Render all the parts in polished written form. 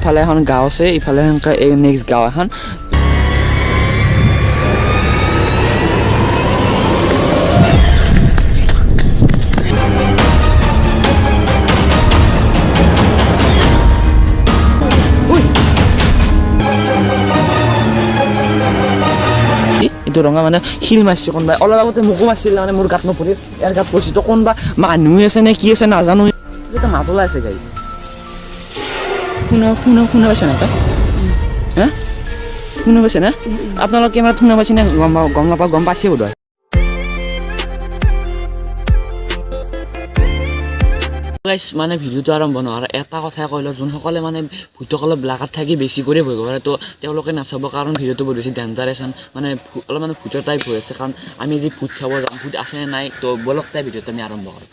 ইফালে এখন গাঁও আছে, ইফালে নেক্সট গাঁও এখন। এইটো ৰঙা মানে শিল মাৰিছে কোনোবাই, অলপ আগতে মোকো মাৰিছিল মানে মোৰ গাত নপৰি ইয়াৰ গাত পৰিছে। তো কোনোবা মানুহ আছে নে কি আছে নাজানো, এটা মাত ওলাই আছে গাড়ী। শুনা পাইছে না তাই? হা শুনা পাইছে না? আপোনালোকে কেমেৰাত শুনা পাইছে নে? গম নাপাওঁ, গম পাইছে বোধ হয়। মানে ভিডিঅ'টো আৰম্ভ নোহোৱাৰ এটা কথাই কৈ লওঁ, যোনসকলে মানে ভূতসকলে ব্লাকত থাকি বেছি কৰি ভয় কৰে তো তেওঁলোকে নাচাব, কাৰণ ভিডিঅ'টো বহুত বেছি ডেঞ্জাৰাছ মানে অলপ মানে ভূতৰ টাইপ হৈ আছে। কাৰণ আমি যি ভূত চাব যাম, ভূত আছে নে নাই, তো বলক তাই ভিডিঅ'টো আমি আৰম্ভ কৰোঁ।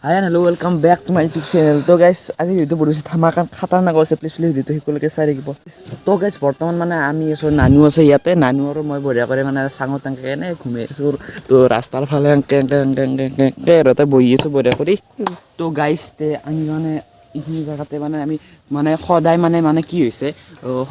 Hi and hello' welcome back to my YouTube channel. তো গাইছ আজি ভিডিঅ'টো বহুত বেছি ধামাকা খাতাৰনাক হৈছে, প্লিজ ভিডিঅ'টো শেষলৈকে চাই থাকিব। তো গাইছ বৰ্তমান মানে আমি আছোঁ, নানু আছে ইয়াতে, নানু আৰু মই বঢ়িয়া কৰি মানে চাঙত এনেকৈ এনেই ঘূমি আছোঁ। তো ৰাস্তাৰ ফালে এনেকৈ বহি আছোঁ বঢ়িয়া কৰি। তো গাইছ আমি মানে এইখিনি জেগাতে মানে আমি মানে সদায় মানে কি হৈছে,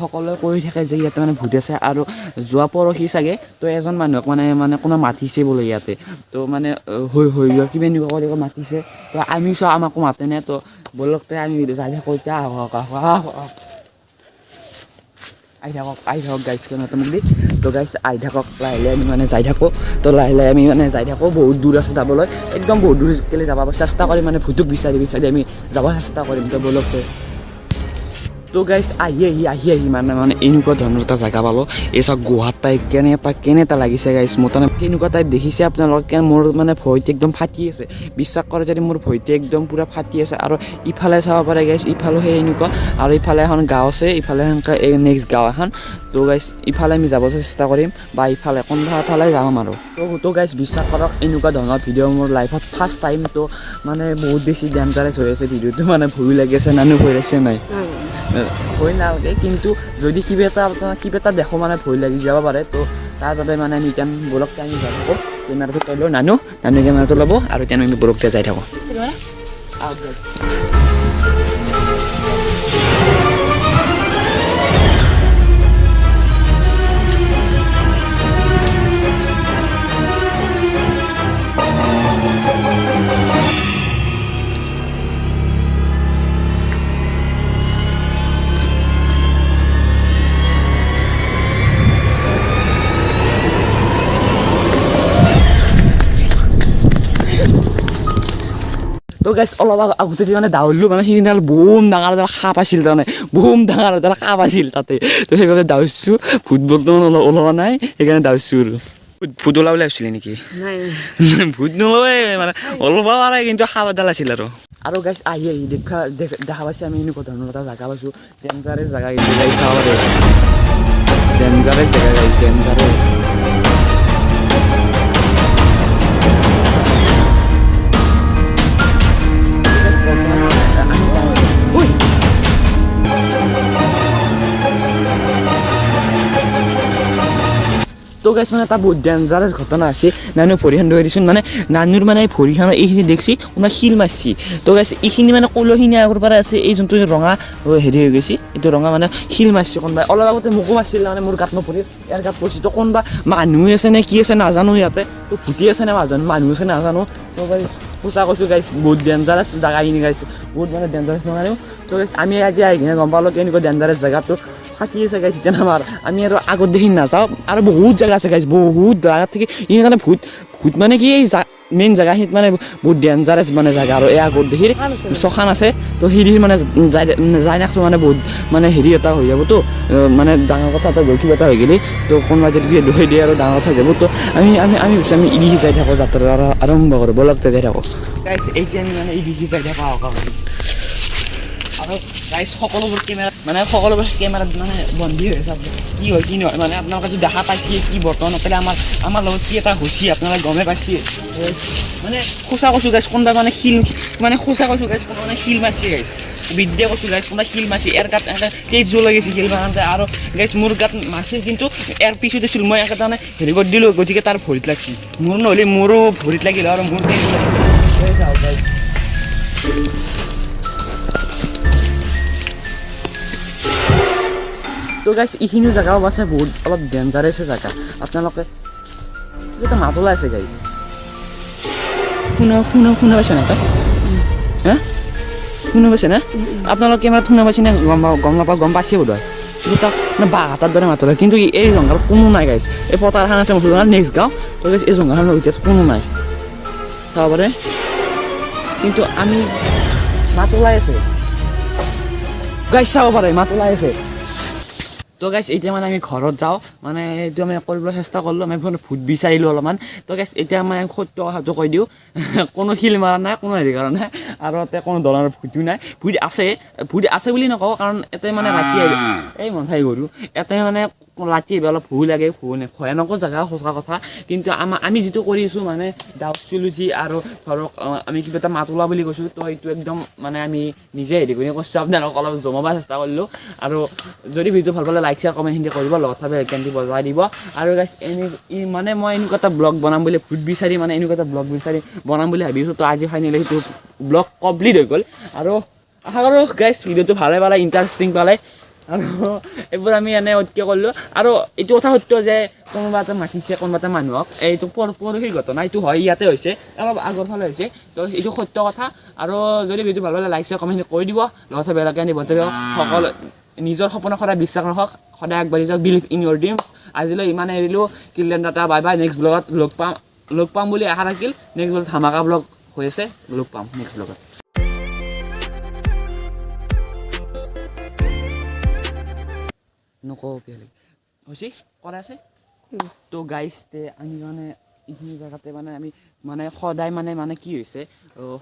সকলোৱে কৈ থাকে যে ইয়াতে মানে ভূত আছে। আৰু যোৱা পৰহি চাগে তো এজন মানুহক মানে কোনোবা মাতিছে বোলে ইয়াতে, তো মানে হৈ কিবা এনেকুৱা কৰি মাতিছে। তো আমি চাওঁ আমাকো মাতেনে, তো বলকতে আমি যাই থাকোঁ এতিয়া। আহি থাকক গাইছ কেমেৰাটো মোক দি। তো গাইছ আহি থাকক, লাহে লাহে আমি মানে যাই থাকোঁ। তো লাহে লাহে আমি মানে যাই থাকোঁ, বহুত দূৰ আছে যাবলৈ, একদম বহুত দূৰ কেলৈ যাব চেষ্টা কৰিম, মানে ভূতক বিচাৰি আমি যাব চেষ্টা কৰিম। তো বলকতে তো গাইছ আহি মানে এনেকুৱা ধৰণৰ এটা জেগা পালোঁ। এই চব গুহাত টাইপ কেনে এটা লাগিছে গাইছ। মোৰ তাৰমানে কেনেকুৱা টাইপ দেখিছে আপোনালোকে, মোৰ মানে ভয়টো একদম ফাটি আছে। বিশ্বাস কৰে যদি মোৰ ভয়টো একদম পূৰা ফাটি আছে। আৰু ইফালে চাব পাৰে গাইছ, ইফালে সেই এনেকুৱা, আৰু ইফালে এখন গাঁও আছে, ইফালে নেক্সট গাঁও এখন। তো গাইছ ইফালে আমি যাব চেষ্টা কৰিম, বা ইফালে কোনোবাফালে যাম আৰু। তো গাইছ বিশ্বাস কৰক, এনেকুৱা ধৰণৰ ভিডিঅ' মোৰ লাইফত ফাৰ্ষ্ট টাইম। তো মানে বহুত বেছি ডেঞ্জাৰাছ হৈ আছে ভিডিঅ'টো, মানে ভয় লাগি আছে। নানু ভয় লাগিছে নাই? ভয় নালাগে, কিন্তু যদি কিবা এটা দেখোঁ মানে ভয় লাগি যাব পাৰে। তো তাৰ বাবে মানে আমি এতিয়া বলকতে আমি যাই থাকোঁ। কেমেৰাটো তই লওঁ, নানু কেমেৰাটো ল'ব, আৰু এতিয়া আমি বলকতে যাই থাকোঁ। তো গাইছ অলপ আগতে মানে দাউৰিলোঁ, মানে সেইদিনা বহুত ডাঙৰ এটা সাপ আছিল, তাৰমানে বহুত ডাঙৰ এটা সাপ আছিল তাতে। তো সেইবাবে দাউৰিছোঁ, ভূত বৰ্তমান ওলোৱা নাই, সেইকাৰণে দাউৰিছোঁ। আৰু ভূত ওলাবলৈ আহিছিলে নেকি? ভূত নলয় মানে ওলাব পাৰে, কিন্তু সাপ এডাল আছিল। আৰু গাইছ আহি দেখা পাইছে আমি এনেকুৱা ধৰণৰ এটা জেগা পাইছোঁ, ডেঞ্জাৰাছ জেগা। কিন্তু গাইছ চাব পাৰে, ডেঞ্জাৰাছ জেগা গাইছ, ডেঞ্জাৰাছ। তো গাইছ মানে এটা বহুত ডেঞ্জাৰাছ ঘটনা আছে। নানুৰ ভৰিখন ধৰি দিছোঁ, মানে নানুৰ মানে ভৰিখন এইখিনি দেখছি কোনোবা শিল মাৰিছি। তো গাইছ এইখিনি মানে কলহখিনি আগৰ পৰা আছে, এই যোনটো ৰঙা হেৰি হৈ গৈছে, এইটো ৰঙা মানে শিল মাৰিছে কোনোবাই। অলপ আগতে মোকো মাৰিছিল, মানে মোৰ গাত নপৰি ইয়াৰ গাত পৰিছে। তো কোনোবা মানুহ আছে নে কি আছে নাজানো ইয়াতে, তো ভূতি আছে নে মানুহ আছে নাজানো। তো গাইছ সঁচা কৈছোঁ গাইছ, বহুত ডেঞ্জাৰাছ জেগাখিনি গাইছ, বহুত মানে ডেঞ্জাৰাছ নহয়। তো গাইছ আমি আজি আহি কিনে গম পালোঁ কেনেকুৱা ডেঞ্জাৰাছ জেগাটো ফাটি আছে গাইছ। এতিয়া আমাৰ আমি আৰু আগত দেখি নাযাওঁ, আৰু বহুত জেগা আছে গাইছ, বহুত জেগাত থাকি এই কাৰণে ভূত মানে কি এই মেইন জেগাখিনিত মানে বহুত ডেঞ্জাৰাছ মানে জেগা। আৰু এই আগত দেখি চখান আছে, তো সিৰি মানে যাই নাখোঁ, মানে বহুত মানে হেৰি এটা হৈ যাবতো, মানে ডাঙৰ কথা এটা কিবা এটা হৈ গ'লে, তো কোনোবা যদি দৈ দিয়ে আৰু ডাঙৰ কথা হৈ যাব। তো আমি ইদিগি যাই থাকোঁ, যাত্ৰা আৰম্ভ কৰোঁ, বলকতে যাই থাকোঁ গাইছ। এতিয়া আমি মানে ইদিগি যাই থাকোঁ। আৰু গাইছ সকলোবোৰ কেমেৰাত মানে মানে বন্দী হৈ আছে। কি হয় কি নহয় মানে আপোনালোকে যদি দেখা পাইছে কি বৰ্তমান আমাৰ লগত কি এটা হৈছে, আপোনালোকে গমে পাইছে। মানে সঁচা কৈছোঁ গাইছ, কোনোবা মানে শিল মানে সঁচা কৈছোঁ গাইছ, কোনোবা মানে শিল মাৰিছে গাইছ, বিদ্যা কৈছোঁ গাইছ, কোনোবা শিল মাৰিছে। ইয়াৰ গাত এনেকৈ তেজ জ্বলাই গৈছে শিল মাৰোঁতে। আৰু গাইছ মোৰ গাত মাৰিছিল, কিন্তু ইয়াৰ পিছত দিছিলোঁ মই এটা মানে হেৰি কৰি দিলোঁ, গতিকে তাৰ ভৰিত লাগিছিল। মোৰ নহ'লে মোৰো ভৰিত লাগিল, আৰু মোৰ তো গাইছ এইখিনি জেগাও আছে বহুত অলপ ডেঞ্জাৰাছ জেগা আপোনালোকে এটা মাত ওলাই আছে গাইছ শুনা পাইছে না তই হা শুনা পাইছে না আপোনালোকে কেমেৰাত শুনা পাইছে নে গম নাপাওঁ গম পাইছে বোধহয় কিন্তু মানে বাঘ এটাৰ দৰে মাত ওলাই কিন্তু এই জংঘলত কোনো নাই গাইছ এই পথাৰখন আছে মুছলমান নেক্সট গাঁও তো গাইছ এই জংঘলখনৰ ভিতৰত কোনো নাই চাব পাৰে কিন্তু আমি মাত ওলাই আছে গাইছ চাব পাৰে মাত ওলাই আছে তো গাইছ এতিয়া মানে আমি ঘৰত যাওঁ মানে এইটো আমি কৰিবলৈ চেষ্টা কৰিলোঁ আমি ভূত বিচাৰিলোঁ অলপমান তো গাইছ এতিয়া মই সত্য কথাটো কৈ দিওঁ কোনো শিল মাৰা নাই কোনো হেৰি কৰা নাই আৰু ইয়াতে কোনো ধৰণৰ ভূতো নাই ভূত আছে বুলি নকওঁ কাৰণ ইয়াতে মানে ৰাতি আহিব এই মন্থাই গৰু ইয়াতে মানে ৰাতি আহিব অলপ ভয় লাগে ভয়ানকৰ জেগা সঁচা কথা কিন্তু আমি যিটো কৰি আছোঁ মানে ডাউচুলজি আৰু ধৰক আমি কিবা এটা মাত ওলোৱা বুলি কৈছোঁ তো এইটো একদম মানে আমি নিজে হেৰি কৰি কৈছোঁ আপোনালোকক অলপ জমাব চেষ্টা কৰিলোঁ আৰু যদি ভিডিঅ' ভাল পালে লাইক শ্বেয়াৰ কমেণ্ট হিন্দি কৰিব লগত বেলকেনটি বজাই দিব আৰু গাইছ মানে মই এনেকুৱা এটা ব্লগ বনাম বুলি ভূত বিচাৰি মানে এনেকুৱা এটা ব্লগ বিচাৰি বনাম বুলি ভাবিছোঁ তো আজি ফাইনেলি সেইটো ব্লগ কমপ্লিট হৈ গ'ল আৰু আশা কৰোঁ গাইছ ভিডিঅ'টো ভালে পালে ইণ্টাৰেষ্টিং পালে আৰু এইবোৰ আমি এনে অতিকে কৰিলোঁ আৰু এইটো কথা সত্য যে কোনোবা এটা মাতিছে কোনোবা এটা মানুহক এইটো পৰহিৰ ঘটনা এইটো হয় ইয়াতে হৈছে অলপ আগৰ ফালে হৈছে তো এইটো সত্য কথা আৰু যদি ভিডিঅ'টো ভাল পালে লাইক শ্বেয়াৰ কমেণ্ট কৰি দিব লগতে বেলকেনটি বজাই দিব সকলো নিজৰ সপোনক সদায় বিশ্বাস ৰাখক সদায় আগবাঢ়ি যাওক বিলিভ ইন ইয়ৰ ড্ৰিমছ আজিলৈ ইমান এৰিলোঁ কিল্লেন টাটা বাই বাই নেক্সট ব্লগত লগ পাম বুলি আশা থাকিল নেক্সট ব্লগত ধামাকা ব্লগ হৈ আছে লগ পাম নেক্সট ব্লগত নকওঁ হৈছে কৰা আছে তো গাইছ আমি মানে এইখিনি জেগাতে মানে আমি মানে সদায় মানে কি হৈছে